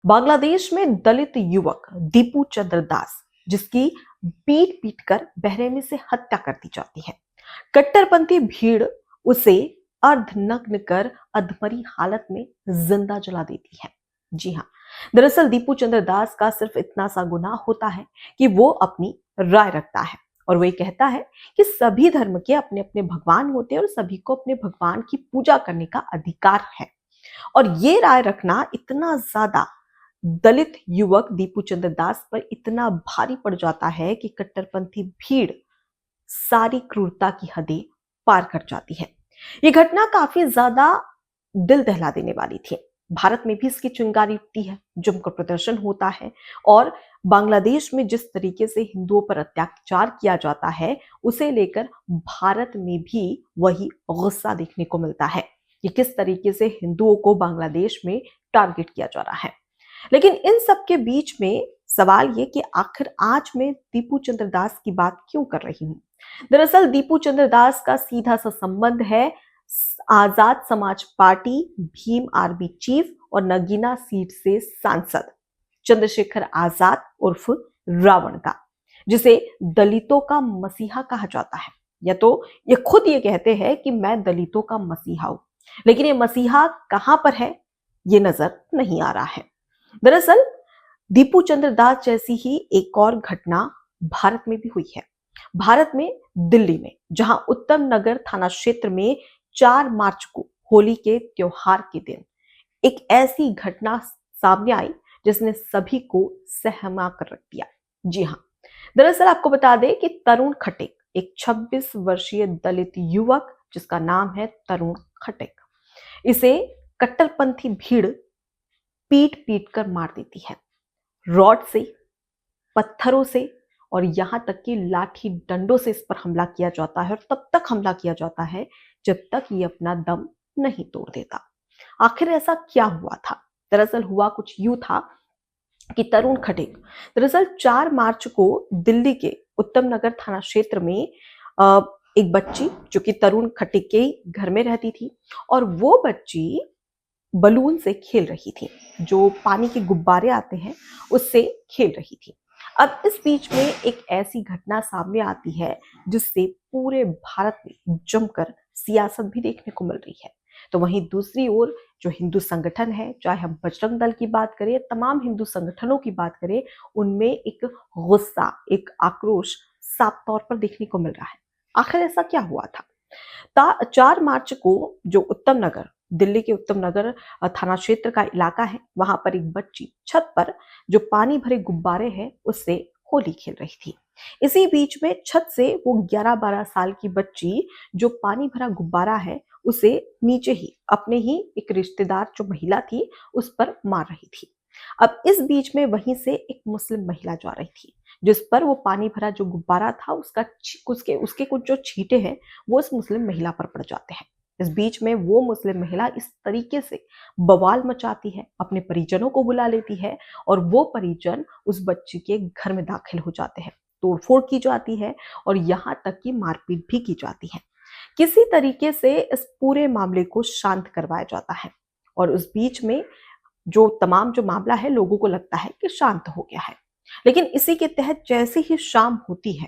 बांग्लादेश में दलित युवक दीपू चंद्र दास, जिसकी पीट पीट कर बेरहमी से हत्या कर दी जाती है। कट्टरपंथी भीड़ उसे अर्धनग्न कर अधमरी हालत में जिंदा जला देती है। जी हाँ, दरअसल दीपू चंद्र दास का सिर्फ इतना सा गुनाह होता है कि वो अपनी राय रखता है और वो ये कहता है कि सभी धर्म के अपने अपने भगवान होते हैं और सभी को अपने भगवान की पूजा करने का अधिकार है। और ये राय रखना इतना ज्यादा दलित युवक दीपू चंद्र दास पर इतना भारी पड़ जाता है कि कट्टरपंथी भीड़ सारी क्रूरता की हदें पार कर जाती है। ये घटना काफी ज्यादा दिल दहला देने वाली थी। भारत में भी इसकी चिंगारी उठती है, जमकर प्रदर्शन होता है और बांग्लादेश में जिस तरीके से हिंदुओं पर अत्याचार किया जाता है, उसे लेकर भारत में भी वही गुस्सा देखने को मिलता है कि किस तरीके से हिंदुओं को बांग्लादेश में टारगेट किया जा रहा है। लेकिन इन सब के बीच में सवाल ये कि आखिर आज मैं दीपू चंद्र दास की बात क्यों कर रही हूं। दरअसल दीपू चंद्र दास का सीधा सा संबंध है Azad Samaj party, Bhim army chief और नगीना सीट से सांसद चंद्रशेखर आजाद उर्फ रावण का, जिसे दलितों का मसीहा कहा जाता है। या तो ये खुद ये कहते हैं कि मैं दलितों का मसीहा हूं, लेकिन ये मसीहा कहां पर है ये नजर नहीं आ रहा है। दरअसल दीपू चंद्र दास जैसी ही एक और घटना भारत में भी हुई है। भारत में दिल्ली में, जहां उत्तम नगर थाना क्षेत्र में 4 मार्च को होली के त्योहार के दिन एक ऐसी घटना सामने आई जिसने सभी को सहमा कर रख दिया। जी हाँ, दरअसल आपको बता दें कि तरुण खटेक, एक 26 वर्षीय दलित युवक जिसका नाम है तरुण खटेक, इसे कट्टरपंथी भीड़ पीट पीट कर मार देती है। रॉड से, पत्थरों से और यहां तक कि लाठी डंडों से इस पर हमला किया जाता है और तब तक हमला किया जाता है जब तक ये अपना दम नहीं तोड़ देता। आखिर ऐसा क्या हुआ था? दरअसल हुआ कुछ यूं था कि तरुण खटेक दरअसल 4 मार्च को दिल्ली के उत्तम नगर थाना क्षेत्र में एक बच्ची जो कि तरुण खटेक के घर में रहती थी और वो बच्ची बलून से खेल रही थी, जो पानी के गुब्बारे आते हैं उससे खेल रही थी। अब इस बीच में एक ऐसी घटना सामने आती है जिससे पूरे भारत में जमकर सियासत भी देखने को मिल रही है। तो वहीं दूसरी ओर जो हिंदू संगठन है, चाहे हम बजरंग दल की बात करें, तमाम हिंदू संगठनों की बात करें, उनमें एक गुस्सा, एक आक्रोश साफ तौर पर देखने को मिल रहा है। आखिर ऐसा क्या हुआ था? 4 मार्च को जो उत्तम नगर, दिल्ली के उत्तम नगर थाना क्षेत्र का इलाका है, वहां पर एक बच्ची छत पर जो पानी भरे गुब्बारे हैं उससे होली खेल रही थी। इसी बीच में छत से वो 11-12 साल की बच्ची जो पानी भरा गुब्बारा है उसे नीचे ही अपने ही एक रिश्तेदार जो महिला थी उस पर मार रही थी। अब इस बीच में वहीं से एक मुस्लिम महिला जा रही थी जिस पर वो पानी भरा जो गुब्बारा था उसका उसके उसके कुछ जो छींटे हैं वो उस मुस्लिम महिला पर पड़ जाते हैं। इस बीच में वो मुस्लिम महिला इस तरीके से बवाल मचाती है, अपने परिजनों को बुला लेती है और वो परिजन उस बच्ची के घर में दाखिल हो जाते हैं। तोड़फोड़ की जाती है और यहाँ तक कि मारपीट भी की जाती है। किसी तरीके से इस पूरे मामले को शांत करवाया जाता है और उस बीच में जो मामला है लोगों को लगता है कि शांत हो गया है। लेकिन इसी के तहत जैसे ही शाम होती है,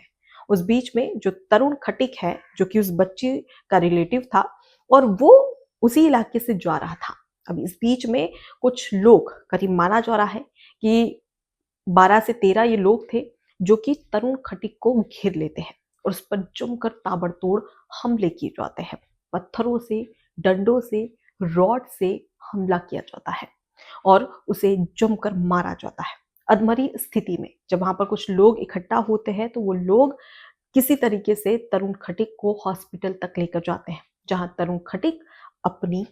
उस बीच में जो तरुण खटीक है, जो कि उस बच्ची का रिलेटिव था और वो उसी इलाके से जा रहा था। अब इस बीच में कुछ लोग, करीब माना जा रहा है कि 12 से 13 ये लोग थे जो कि तरुण खटीक को घेर लेते हैं और उस पर जमकर ताबड़तोड़ हमले किए जाते हैं। पत्थरों से, डंडों से, रॉड से हमला किया जाता है और उसे जमकर मारा जाता है। अधमरी स्थिति में जब वहां पर कुछ लोग इकट्ठा होते हैं तो वो लोग किसी तरीके से तरुण खटीक को हॉस्पिटल तक लेकर जाते हैं, जहां तरुण खटीक अपनी,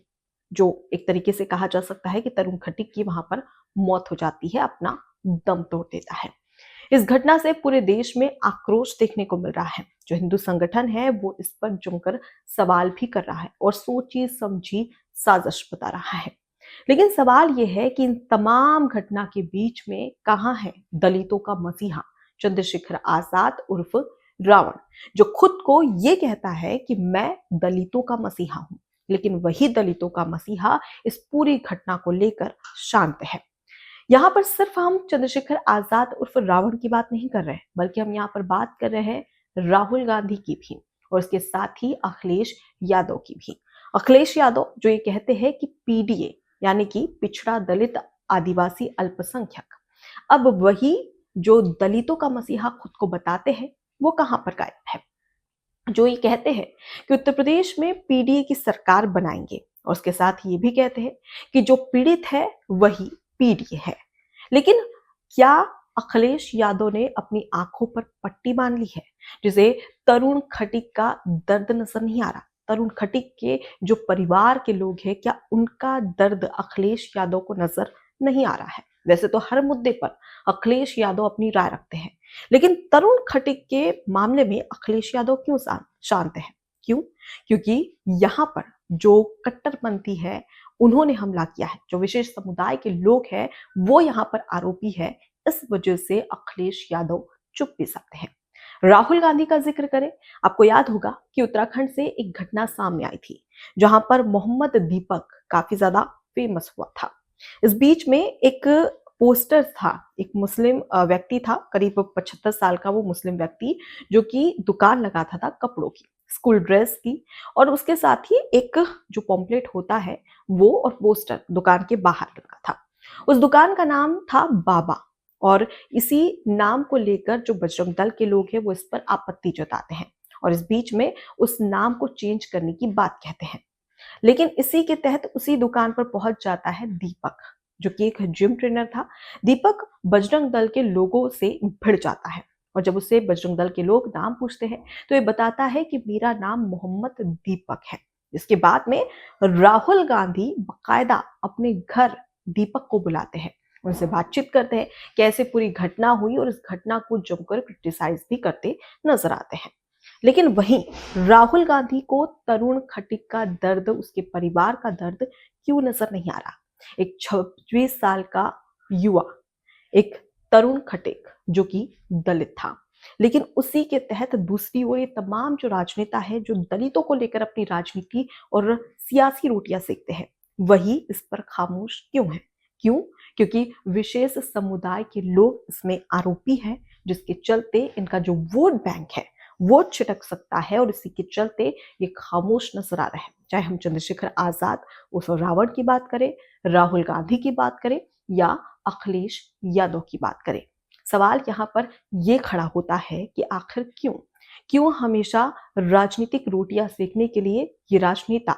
जो एक तरीके से कहा जा सकता है कि तरुण खटीक की वहां पर मौत हो जाती है, अपना दम तोड़ देता है। इस घटना से पूरे देश में आक्रोश देखने को मिल रहा है। जो हिंदू संगठन है वो इस पर जमकर सवाल भी कर रहा है और सोची समझी साजिश बता रहा है। लेकिन सवाल यह है कि इन तमाम घटना के बीच में कहां है दलितों का मसीहा चंद्रशेखर आजाद उर्फ रावण, जो खुद को ये कहता है कि मैं दलितों का मसीहा हूं, लेकिन वही दलितों का मसीहा इस पूरी घटना को लेकर शांत है। यहाँ पर सिर्फ हम चंद्रशेखर आजाद उर्फ रावण की बात नहीं कर रहे हैं, बल्कि हम यहाँ पर बात कर रहे हैं राहुल गांधी की भी, और उसके साथ ही अखिलेश यादव की भी। अखिलेश यादव जो ये कहते हैं कि पीडीए यानी कि पिछड़ा दलित आदिवासी अल्पसंख्यक, अब वही जो दलितों का मसीहा खुद को बताते हैं, वो कहां पर गायब है। जो ये कहते हैं कि उत्तर प्रदेश में पीडीए की सरकार बनाएंगे, और उसके साथ ये भी कहते हैं कि जो पीड़ित है वही पीडीए है। लेकिन क्या अखिलेश यादव ने अपनी आंखों पर पट्टी बांध ली है, जिसे तरुण खटीक का दर्द नजर नहीं आ रहा। तरुण खटीक के जो परिवार के लोग हैं, क्या उनका दर्द अखिलेश यादव को नजर नहीं आ रहा है। वैसे तो हर मुद्दे पर अखिलेश यादव अपनी राय रखते हैं, लेकिन तरुण खटीक के मामले में अखिलेश यादव क्यों शांत है? क्यों? क्योंकि यहाँ पर जो कट्टरपंथी है उन्होंने हमला किया है, जो विशेष समुदाय के लोग हैं वो यहाँ पर आरोपी है। इस वजह से अखिलेश यादव चुप भी सकते हैं। राहुल गांधी का जिक्र करें, आपको याद होगा कि उत्तराखंड से एक घटना सामने आई थी जहां पर मोहम्मद दीपक काफी ज्यादा फेमस हुआ था। इस बीच में एक पोस्टर था, एक मुस्लिम व्यक्ति था, करीब 75 साल का वो मुस्लिम व्यक्ति, जो कि दुकान लगाता था कपड़ों की, स्कूल ड्रेस की, और उसके साथ ही एक जो पॉम्पलेट होता है वो और पोस्टर दुकान के बाहर लगा था। उस दुकान का नाम था बाबा, और इसी नाम को लेकर जो बजरंग दल के लोग हैं वो इस पर आपत्ति जताते हैं, और इस बीच में उस नाम को चेंज करने की बात कहते हैं। लेकिन इसी के तहत उसी दुकान पर पहुंच जाता है दीपक, जो कि एक जिम ट्रेनर था। दीपक बजरंग दल के लोगों से भिड़ जाता है, और जब उससे बजरंग दल के लोग नाम पूछते हैं तो ये बताता है कि मेरा नाम मोहम्मद दीपक है। इसके बाद में राहुल गांधी बकायदा अपने घर दीपक को बुलाते हैं, उनसे बातचीत करते हैं, कैसे पूरी घटना हुई, और इस घटना को जमकर क्रिटिसाइज भी करते नजर आते हैं। लेकिन वहीं राहुल गांधी को तरुण खटीक का दर्द, उसके परिवार का दर्द क्यों नजर नहीं आ रहा। एक 26 साल का युवा, एक तरुण खटीक जो कि दलित था, लेकिन उसी के तहत दूसरी ओर ये तमाम जो राजनेता है जो दलितों को लेकर अपनी राजनीति और सियासी रोटियां सेकते हैं, वही इस पर खामोश क्यों है? क्यों? क्योंकि विशेष समुदाय के लोग इसमें आरोपी हैं, जिसके चलते इनका जो वोट बैंक है वो छिटक सकता है, और इसी के चलते ये खामोश नजर आ रहा है। चाहे हम चंद्रशेखर आजाद उस रावण की बात करें, राहुल गांधी की बात करें, या अखिलेश यादव की बात करें, सवाल यहाँ पर ये खड़ा होता है कि आखिर क्यों हमेशा राजनीतिक रोटियां सेकने के लिए ये राजनेता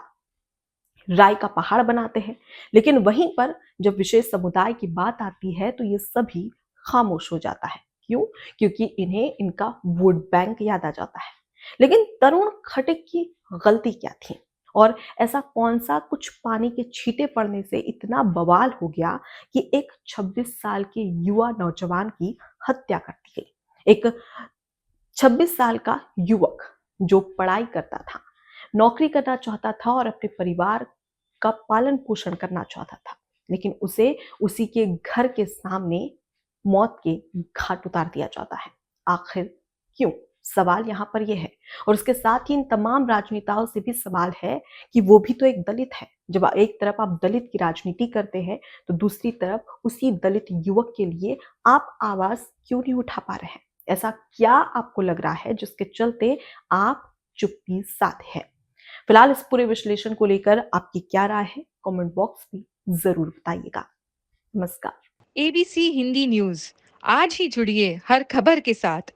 राय का पहाड़ बनाते हैं, लेकिन वहीं पर जब विशेष समुदाय की बात आती है तो ये सभी खामोश हो जाता है। क्यों? क्योंकि इन्हें इनका वोट बैंक याद आ जाता है। लेकिन तरुण खटीक की गलती क्या थी, और ऐसा कौन सा कुछ पानी के छींटे पड़ने से इतना बवाल हो गया कि एक 26 साल के युवा नौजवान की हत्या कर दी गई। एक 26 साल का युवक जो पढ़ाई करता था, नौकरी करना चाहता था और अपने परिवार का पालन पोषण करना चाहता था, लेकिन उसे उसी के घर के सामने मौत के घाट उतार दिया जाता है। आखिर क्यों? सवाल यहाँ पर यह है, और उसके साथ ही इन तमाम राजनेताओं से भी सवाल है कि वो भी तो एक दलित है। जब एक तरफ आप दलित की राजनीति करते हैं तो दूसरी तरफ उसी दलित युवक के लिए आप आवाज क्यों नहीं उठा पा रहे हैं? ऐसा क्या आपको लग रहा है जिसके चलते आप चुप्पी साधे हैं? फिलहाल इस पूरे विश्लेषण को लेकर आपकी क्या राय है, कमेंट बॉक्स में जरूर बताइएगा। नमस्कार। एबीसी हिंदी न्यूज आज ही जुड़िए हर खबर के साथ